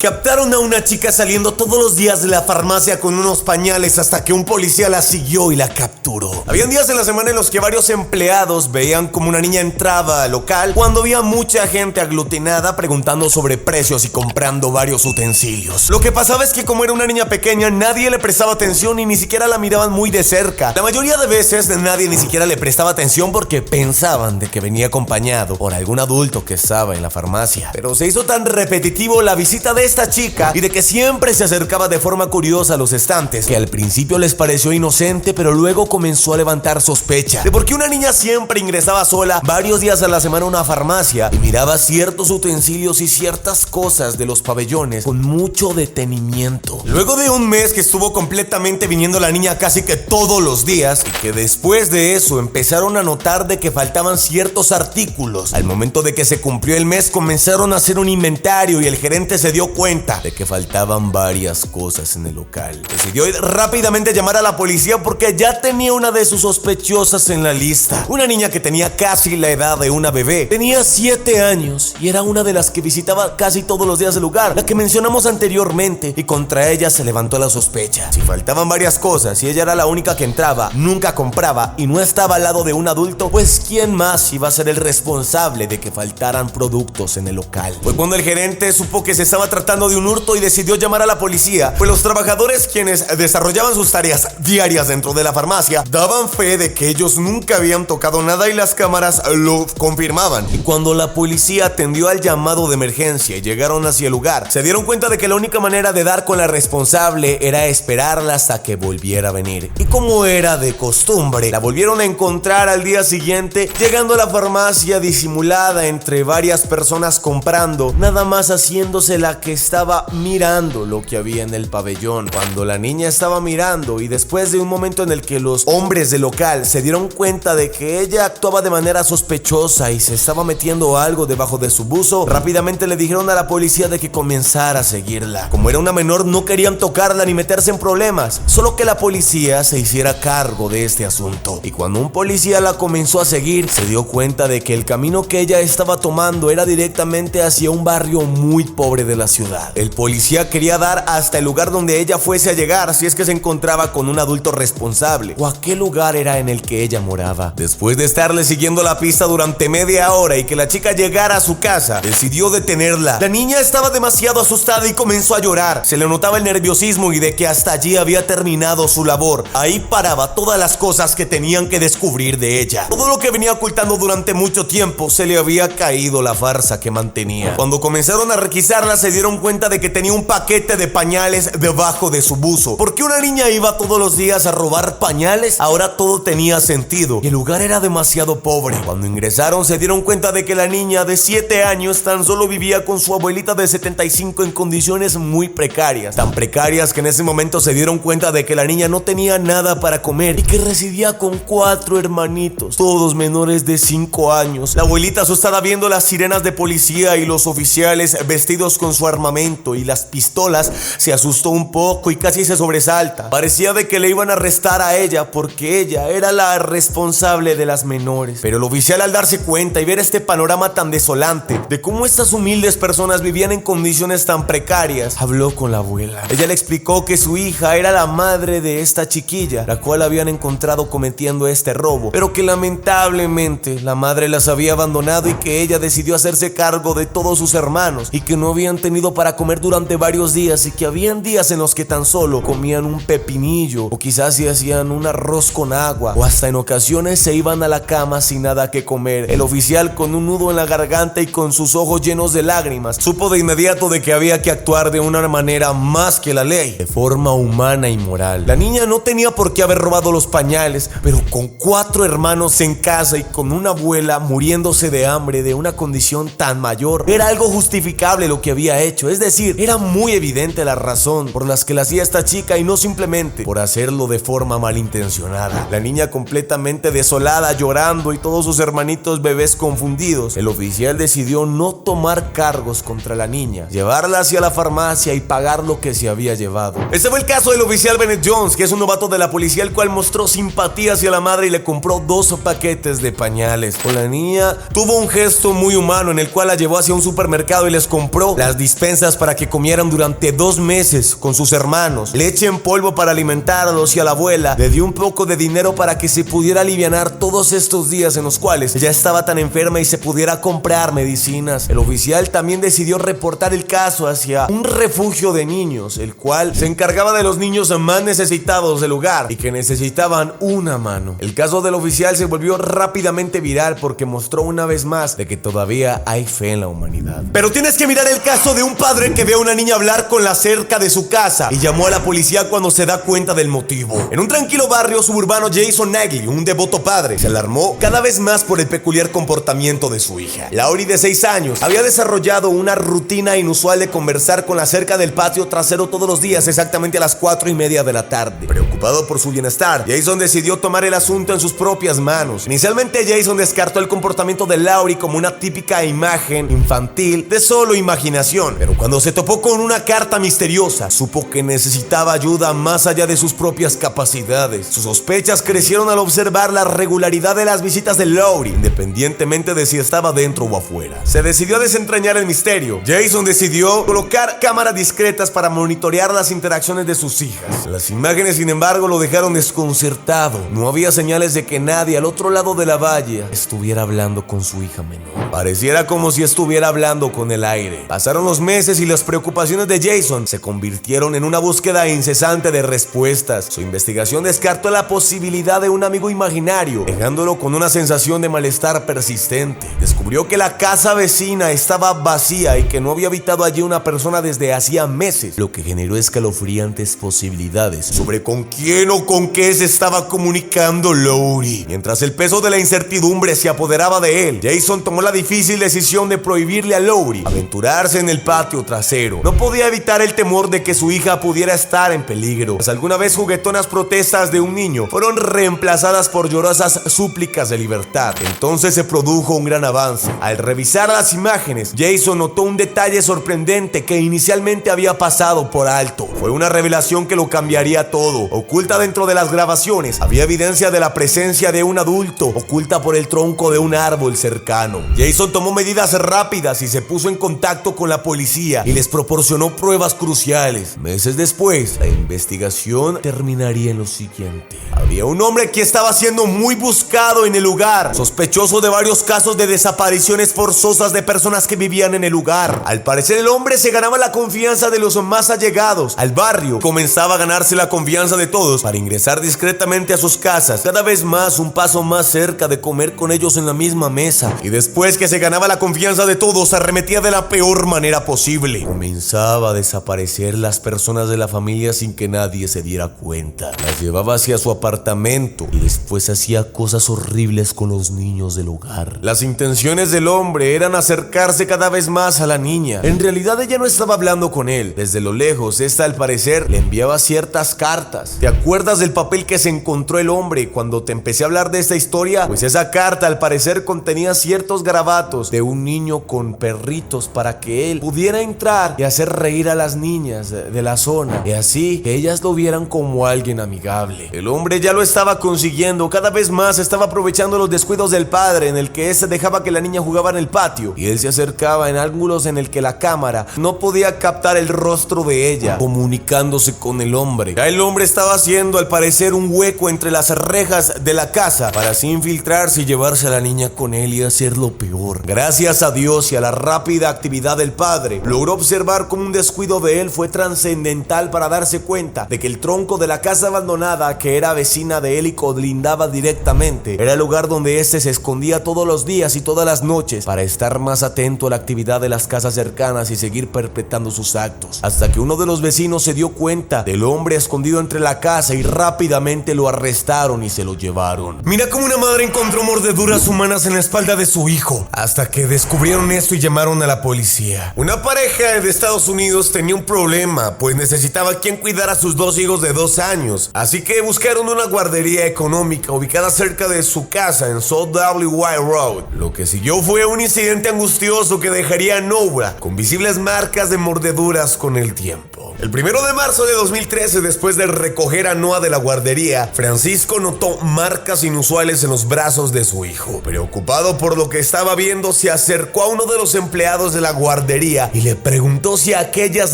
Captaron a una chica saliendo todos los días de la farmacia con unos pañales hasta que un policía la siguió y la capturó. Habían días en la semana en los que varios empleados veían como una niña entraba al local cuando había mucha gente aglutinada preguntando sobre precios y comprando varios utensilios. Lo que pasaba es que como era una niña pequeña, nadie le prestaba atención y ni siquiera la miraban muy de cerca. La mayoría de veces nadie ni siquiera le prestaba atención porque pensaban de que venía acompañado por algún adulto que estaba en la farmacia. Pero se hizo tan repetitivo la visita de esta chica y de que siempre se acercaba de forma curiosa a los estantes que al principio les pareció inocente, pero luego comenzó a levantar sospecha de por qué una niña siempre ingresaba sola varios días a la semana a una farmacia y miraba ciertos utensilios y ciertas cosas de los pabellones con mucho detenimiento. Luego de un mes que estuvo completamente viniendo la niña casi que todos los días, y que después de eso empezaron a notar de que faltaban ciertos artículos, al momento de que se cumplió el mes comenzaron a hacer un inventario y el gerente se dio cuenta de que faltaban varias cosas en el local. Decidió ir rápidamente a llamar a la policía porque ya tenía una de sus sospechosas en la lista. Una niña que tenía casi la edad de una bebé. Tenía 7 años y era una de las que visitaba casi todos los días el lugar, la que mencionamos anteriormente, y contra ella se levantó la sospecha. Si faltaban varias cosas y ella era la única que entraba, nunca compraba y no estaba al lado de un adulto, pues ¿quién más iba a ser el responsable de que faltaran productos en el local? Fue cuando el gerente supo que se estaba tratando de un hurto y decidió llamar a la policía, pues los trabajadores quienes desarrollaban sus tareas diarias dentro de la farmacia daban fe de que ellos nunca habían tocado nada y las cámaras lo confirmaban. Y cuando la policía atendió al llamado de emergencia y llegaron hacia el lugar, se dieron cuenta de que la única manera de dar con la responsable era esperarla hasta que volviera a venir. Y como era de costumbre, la volvieron a encontrar al día siguiente, llegando a la farmacia disimulada entre varias personas comprando, nada más haciéndose la que estaba mirando lo que había en el pabellón. Cuando la niña estaba mirando y después de un momento en el que los hombres del local se dieron cuenta de que ella actuaba de manera sospechosa y se estaba metiendo algo debajo de su buzo, rápidamente le dijeron a la policía de que comenzara a seguirla. Como era una menor, no querían tocarla ni meterse en problemas, solo que la policía se hiciera cargo de este asunto. Y cuando un policía la comenzó a seguir, se dio cuenta de que el camino que ella estaba tomando era directamente hacia un barrio muy pobre de la ciudad. El policía quería dar hasta el lugar donde ella fuese a llegar si es que se encontraba con un adulto responsable, o a qué lugar era en el que ella moraba. Después de estarle siguiendo la pista durante media hora y que la chica llegara a su casa, decidió detenerla. La niña estaba demasiado asustada y comenzó a llorar. Se le notaba el nerviosismo y de que hasta allí había terminado su labor. Ahí paraba todas las cosas que tenían que descubrir de ella. Todo lo que venía ocultando durante mucho tiempo, se le había caído la farsa que mantenía. Cuando comenzaron a requisarla, se dieron cuenta de que tenía un paquete de pañales debajo de su buzo. ¿Por qué una niña iba todos los días a robar pañales? Ahora todo tenía sentido y el lugar era demasiado pobre. Cuando ingresaron se dieron cuenta de que la niña de 7 años tan solo vivía con su abuelita de 75 en condiciones muy precarias. Tan precarias que en ese momento se dieron cuenta de que la niña no tenía nada para comer y que residía con 4 hermanitos, todos menores de 5 años. La abuelita, asustada viendo las sirenas de policía y los oficiales vestidos con su armamento y las pistolas, se asustó un poco y casi se sobresalta. Parecía de que le iban a arrestar a ella porque ella era la responsable de las menores. Pero el oficial, al darse cuenta y ver este panorama tan desolante de cómo estas humildes personas vivían en condiciones tan precarias, habló con la abuela. Ella le explicó que su hija era la madre de esta chiquilla, la cual habían encontrado cometiendo este robo, pero que lamentablemente la madre las había abandonado y que ella decidió hacerse cargo de todos sus hermanos y que no habían tenido para comer durante varios días y que habían días en los que tan solo comían un pepinillo o quizás se hacían un arroz con agua o hasta en ocasiones se iban a la cama sin nada que comer. El oficial, con un nudo en la garganta y con sus ojos llenos de lágrimas, supo de inmediato de que había que actuar de una manera más que la ley, de forma humana y moral. La niña no tenía por qué haber robado los pañales, pero con 4 hermanos en casa y con una abuela muriéndose de hambre de una condición tan mayor, era algo justificable lo que había hecho. Es decir, era muy evidente la razón por las que la hacía esta chica y no simplemente por hacerlo de forma malintencionada. La niña completamente desolada, llorando y todos sus hermanitos bebés confundidos. El oficial decidió no tomar cargos contra la niña, llevarla hacia la farmacia y pagar lo que se había llevado. Este fue el caso del oficial Bennett Jones, que es un novato de la policía, el cual mostró simpatía hacia la madre y le compró 2 paquetes de pañales. Con la niña tuvo un gesto muy humano en el cual la llevó hacia un supermercado y les compró las despensas despensas para que comieran durante 2 meses con sus hermanos, leche en polvo para alimentarlos, y a la abuela le dio un poco de dinero para que se pudiera alivianar todos estos días en los cuales ella estaba tan enferma y se pudiera comprar medicinas. El oficial también decidió reportar el caso hacia un refugio de niños, el cual se encargaba de los niños más necesitados del lugar y que necesitaban una mano. El caso del oficial se volvió rápidamente viral porque mostró una vez más de que todavía hay fe en la humanidad. Pero tienes que mirar el caso de un padre que ve a una niña hablar con la cerca de su casa y llamó a la policía cuando se da cuenta del motivo. En un tranquilo barrio suburbano, Jason Nagley, un devoto padre, se alarmó cada vez más por el peculiar comportamiento de su hija. Laurie, de 6 años, había desarrollado una rutina inusual de conversar con la cerca del patio trasero todos los días, exactamente a las 4:30 de la tarde. Preocupado por su bienestar, Jason decidió tomar el asunto en sus propias manos. Inicialmente, Jason descartó el comportamiento de Laurie como una típica imagen infantil de solo imaginación, pero cuando se topó con una carta misteriosa, supo que necesitaba ayuda más allá de sus propias capacidades. Sus sospechas crecieron al observar la regularidad de las visitas de Laurie, independientemente de si estaba dentro o afuera. Se decidió a desentrañar el misterio. Jason decidió colocar cámaras discretas para monitorear las interacciones de sus hijas. Las imágenes, sin embargo, lo dejaron desconcertado. No había señales de que nadie al otro lado de la valla estuviera hablando con su hija menor. Pareciera como si estuviera hablando con el aire. Pasaron los meses y las preocupaciones de Jason se convirtieron en una búsqueda incesante de respuestas. Su investigación descartó la posibilidad de un amigo imaginario, dejándolo con una sensación de malestar persistente. Descubrió que la casa vecina estaba vacía y que no había habitado allí una persona desde hacía meses, lo que generó escalofriantes posibilidades sobre con quién o con qué se estaba comunicando Laurie. Mientras el peso de la incertidumbre se apoderaba de él, Jason tomó la difícil decisión de prohibirle a Laurie aventurarse en el patio trasero. No podía evitar el temor de que su hija pudiera estar en peligro. Las alguna vez juguetonas protestas de un niño fueron reemplazadas por llorosas súplicas de libertad. Entonces se produjo un gran avance. Al revisar las imágenes, Jason notó un detalle sorprendente que inicialmente había pasado por alto. Fue una revelación que lo cambiaría todo. Oculta dentro de las grabaciones había evidencia de la presencia de un adulto, oculta por el tronco de un árbol cercano. Jason tomó medidas rápidas y se puso en contacto con la policía y les proporcionó pruebas cruciales. Meses después, la investigación terminaría en lo siguiente. Había un hombre que estaba siendo muy buscado en el lugar, sospechoso de varios casos de desapariciones forzosas de personas que vivían en el lugar. Al parecer, el hombre se ganaba la confianza de los más allegados al barrio, comenzaba a ganarse la confianza de todos para ingresar discretamente a sus casas, cada vez más un paso más cerca de comer con ellos en la misma mesa. Y después que se ganaba la confianza de todos, arremetía de la peor manera posible. Comenzaba a desaparecer las personas de la familia sin que nadie se diera cuenta. Las llevaba hacia su apartamento y después hacía cosas horribles con los niños del hogar. Las intenciones del hombre eran acercarse cada vez más a la niña. En realidad, ella no estaba hablando con él. Desde lo lejos, esta al parecer le enviaba ciertas cartas. ¿Te acuerdas del papel que se encontró el hombre cuando te empecé a hablar de esta historia? Pues esa carta al parecer contenía ciertos garabatos de un niño con perritos para que él pudiera entrar y hacer reír a las niñas de la zona, y así que ellas lo vieran como alguien amigable. El hombre ya lo estaba consiguiendo. Cada vez más estaba aprovechando los descuidos del padre, en el que éste dejaba que la niña jugaba en el patio y él se acercaba en ángulos en el que la cámara no podía captar el rostro de ella, comunicándose con el hombre. Ya el hombre estaba haciendo al parecer un hueco entre las rejas de la casa para así infiltrarse y llevarse a la niña con él y hacerlo peor. Gracias a Dios y a la rápida actividad del padre, logró observar cómo un descuido de él fue trascendental para darse cuenta de que el tronco de la casa abandonada, que era vecina de él y colindaba directamente, era el lugar donde éste se escondía todos los días y todas las noches para estar más atento a la actividad de las casas cercanas y seguir perpetrando sus actos, hasta que uno de los vecinos se dio cuenta del hombre escondido entre la casa y rápidamente lo arrestaron y se lo llevaron. Mira cómo una madre encontró mordeduras humanas en la espalda de su hijo, hasta que descubrieron esto y llamaron a la policía. Una pareja de Estados Unidos tenía un problema, pues necesitaba quien cuidara a sus 2 hijos de 2 años, así que buscaron una guardería económica ubicada cerca de su casa en South W.Y. Road. Lo que siguió fue un incidente angustioso que dejaría en obra, con visibles marcas de mordeduras con el tiempo. El 1 de marzo de 2013, después de recoger a Noah de la guardería, Francisco notó marcas inusuales en los brazos de su hijo. Preocupado por lo que estaba viendo, se acercó a uno de los empleados de la guardería y le preguntó si aquellas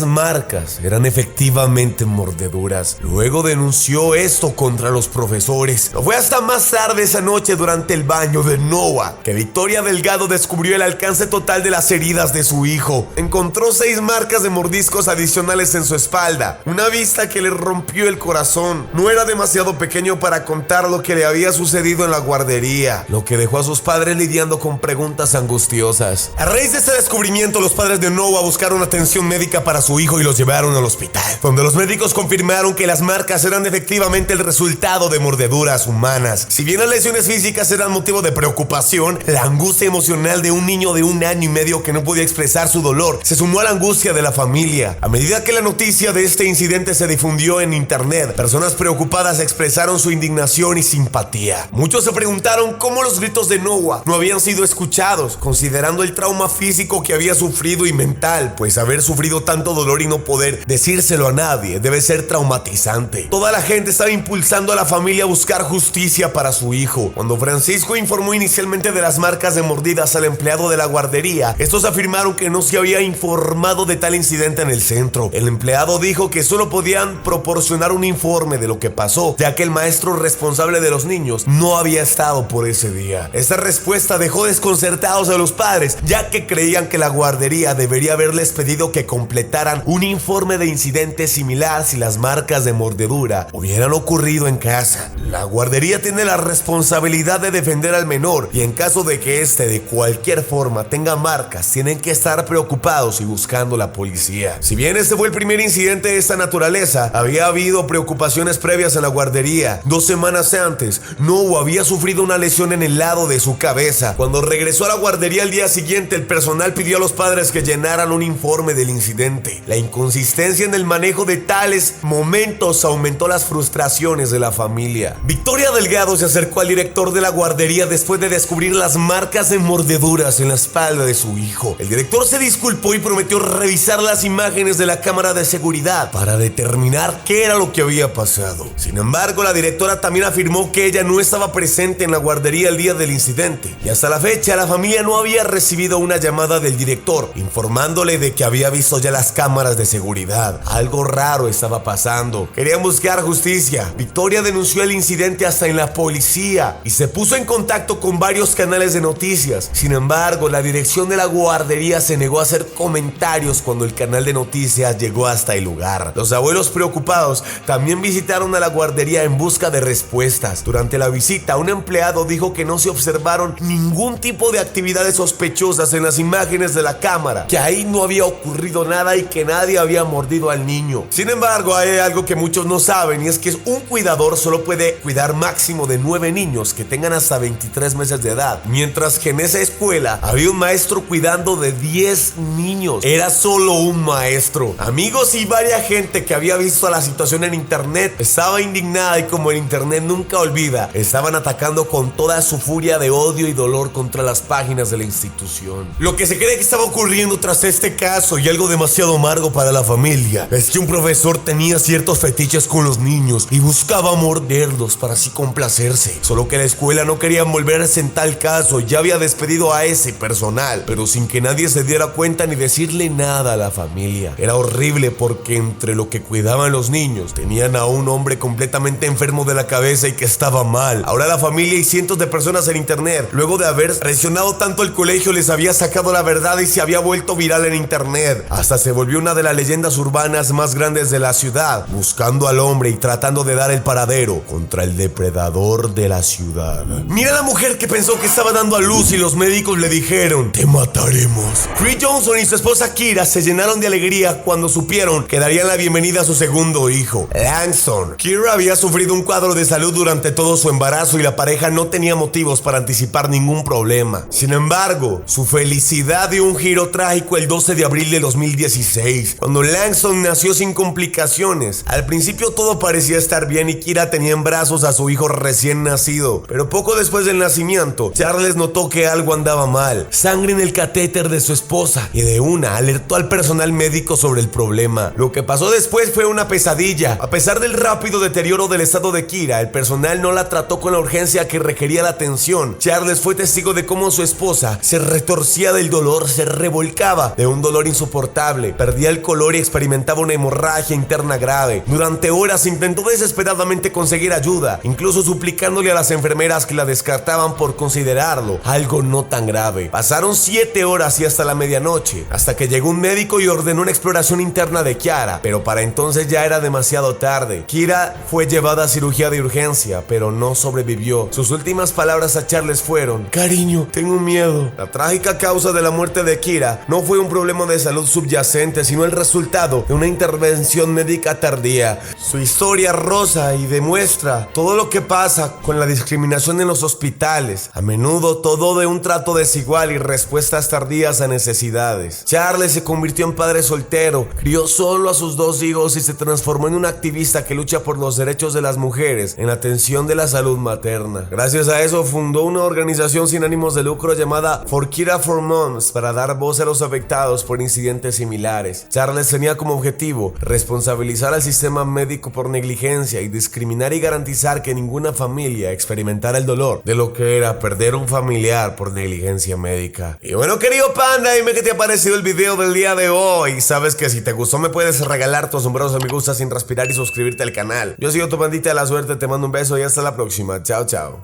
marcas eran efectivamente mordeduras. Luego denunció esto contra los profesores. No fue hasta más tarde esa noche, durante el baño de Noah, que Victoria Delgado descubrió el alcance total de las heridas de su hijo. Encontró 6 marcas de mordiscos adicionales en su espalda, una vista que le rompió el corazón. No era demasiado pequeño para contar lo que le había sucedido en la guardería, lo que dejó a sus padres lidiando con preguntas angustiosas. A raíz de este descubrimiento, los padres de Noah buscaron atención médica para su hijo y los llevaron al hospital, donde los médicos confirmaron que las marcas eran efectivamente el resultado de mordeduras humanas. Si bien las lesiones físicas eran motivo de preocupación, la angustia emocional de un niño de 1 año y medio que no podía expresar su dolor se sumó a la angustia de la familia. A medida que la noticia de este incidente se difundió en internet, personas preocupadas expresaron su indignación y simpatía. Muchos se preguntaron cómo los gritos de Noah no habían sido escuchados, considerando el trauma físico que había sufrido y mental, pues haber sufrido tanto dolor y no poder decírselo a nadie debe ser traumatizante. Toda la gente estaba impulsando a la familia a buscar justicia para su hijo. Cuando Francisco informó inicialmente de las marcas de mordidas al empleado de la guardería, estos afirmaron que no se había informado de tal incidente en el centro. El empleado dijo que solo podían proporcionar un informe de lo que pasó, ya que el maestro responsable de los niños no había estado por ese día. Esta respuesta dejó desconcertados a los padres, ya que creían que la guardería debería haberles pedido que completaran un informe de incidente similar si las marcas de mordedura hubieran ocurrido en casa. La guardería tiene la responsabilidad de defender al menor, y en caso de que éste de cualquier forma tenga marcas, tienen que estar preocupados y buscando la policía. Si bien este fue el primer incidente de esta naturaleza, había habido preocupaciones previas en la guardería. 2 semanas antes, Noah había sufrido una lesión en el lado de su cabeza. Cuando regresó a la guardería al día siguiente, el personal pidió a los padres que llenaran un informe del incidente. La inconsistencia en el manejo de tales momentos aumentó las frustraciones de la familia. Victoria Delgado se acercó al director de la guardería después de descubrir las marcas de mordeduras en la espalda de su hijo. El director se disculpó y prometió revisar las imágenes de la cámara de seguridad para determinar qué era lo que había pasado. Sin embargo, la directora también afirmó que ella no estaba presente en la guardería el día del incidente, y hasta la fecha la familia no había recibido una llamada del director informándole de que había visto ya las cámaras de seguridad. Algo raro estaba pasando. Querían buscar justicia. Victoria denunció el incidente hasta en la policía y se puso en contacto con varios canales de noticias. Sin embargo, la dirección de la guardería se negó a hacer comentarios cuando el canal de noticias llegó hasta el lugar. Los abuelos preocupados también visitaron a la guardería en busca de respuestas. Durante la visita, un empleado dijo que no se observaron ningún tipo de actividades sospechosas en las imágenes de la cámara, que ahí no había ocurrido nada y que nadie había mordido al niño. Sin embargo, hay algo que muchos no saben, y es que un cuidador solo puede cuidar máximo de 9 niños que tengan hasta 23 meses de edad, mientras que en esa escuela había un maestro cuidando de 10 niños. Era solo un maestro. Amigos y varias gente que había visto la situación en internet estaba indignada, y como el internet nunca olvida, estaban atacando con toda su furia de odio y dolor contra las páginas de la institución. Lo que se cree que estaba ocurriendo tras este caso, y algo demasiado amargo para la familia, es que un profesor tenía ciertos fetiches con los niños y buscaba morderlos para así complacerse. Solo que la escuela no quería envolverse en tal caso, ya había despedido a ese personal, pero sin que nadie se diera cuenta ni decirle nada a la familia. Era horrible porque entre lo que cuidaban los niños, tenían a un hombre completamente enfermo de la cabeza y que estaba mal. Ahora la familia y cientos de personas en internet, luego de haber presionado tanto el colegio, les había sacado la verdad y se había vuelto viral en internet. Hasta se volvió una de las leyendas urbanas más grandes de la ciudad, buscando al hombre y tratando de dar el paradero contra el depredador de la ciudad. Mira la mujer que pensó que estaba dando a luz y los médicos le dijeron: te mataremos. Chris Johnson y su esposa Kira se llenaron de alegría cuando supieron que darían la bienvenida a su segundo hijo, Langston. Kira había sufrido un cuadro de salud durante todo su embarazo y la pareja no tenía motivos para anticipar ningún problema. Sin embargo, su felicidad dio un giro trágico el 12 de abril de 2016, cuando Langston nació sin complicaciones. Al principio todo parecía estar bien y Kira tenía en brazos a su hijo recién nacido, pero poco después del nacimiento, Charles notó que algo andaba mal: sangre en el catéter de su esposa, y de una alertó al personal médico sobre el problema. cama. Lo que pasó después fue una pesadilla. A pesar del rápido deterioro del estado de Kira, el personal no la trató con la urgencia que requería la atención. Charles fue testigo de cómo su esposa se retorcía del dolor, se revolcaba de un dolor insoportable, perdía el color y experimentaba una hemorragia interna grave. Durante horas intentó desesperadamente conseguir ayuda, incluso suplicándole a las enfermeras que la descartaban por considerarlo algo no tan grave. Pasaron 7 horas y hasta la medianoche, hasta que llegó un médico y ordenó una exploración interna de Kiara, pero para entonces ya era demasiado tarde. Kira fue llevada a cirugía de urgencia, pero no sobrevivió. Sus últimas palabras a Charles fueron: cariño, tengo miedo. La trágica causa de la muerte de Kira no fue un problema de salud subyacente, sino el resultado de una intervención médica tardía. Su historia roza y demuestra todo lo que pasa con la discriminación en los hospitales. A menudo todo de un trato desigual y respuestas tardías a necesidades. Charles se convirtió en padre soltero, crió solo a sus 2 hijos y se transformó en un activista que lucha por los derechos de las mujeres en la atención de la salud materna. Gracias a eso fundó una organización sin ánimos de lucro llamada For Kira for Moms para dar voz a los afectados por incidentes similares. Charles tenía como objetivo responsabilizar al sistema médico por negligencia y discriminar y garantizar que ninguna familia experimentara el dolor de lo que era perder un familiar por negligencia médica. Y bueno, querido panda, dime qué te ha parecido el video del día de hoy. Sabes que si te gustó me puedes regalar tu asombroso me gusta sin respirar y suscribirte al canal. Yo soy tu pandita de la suerte, te mando un beso y hasta la próxima. Chao, chao.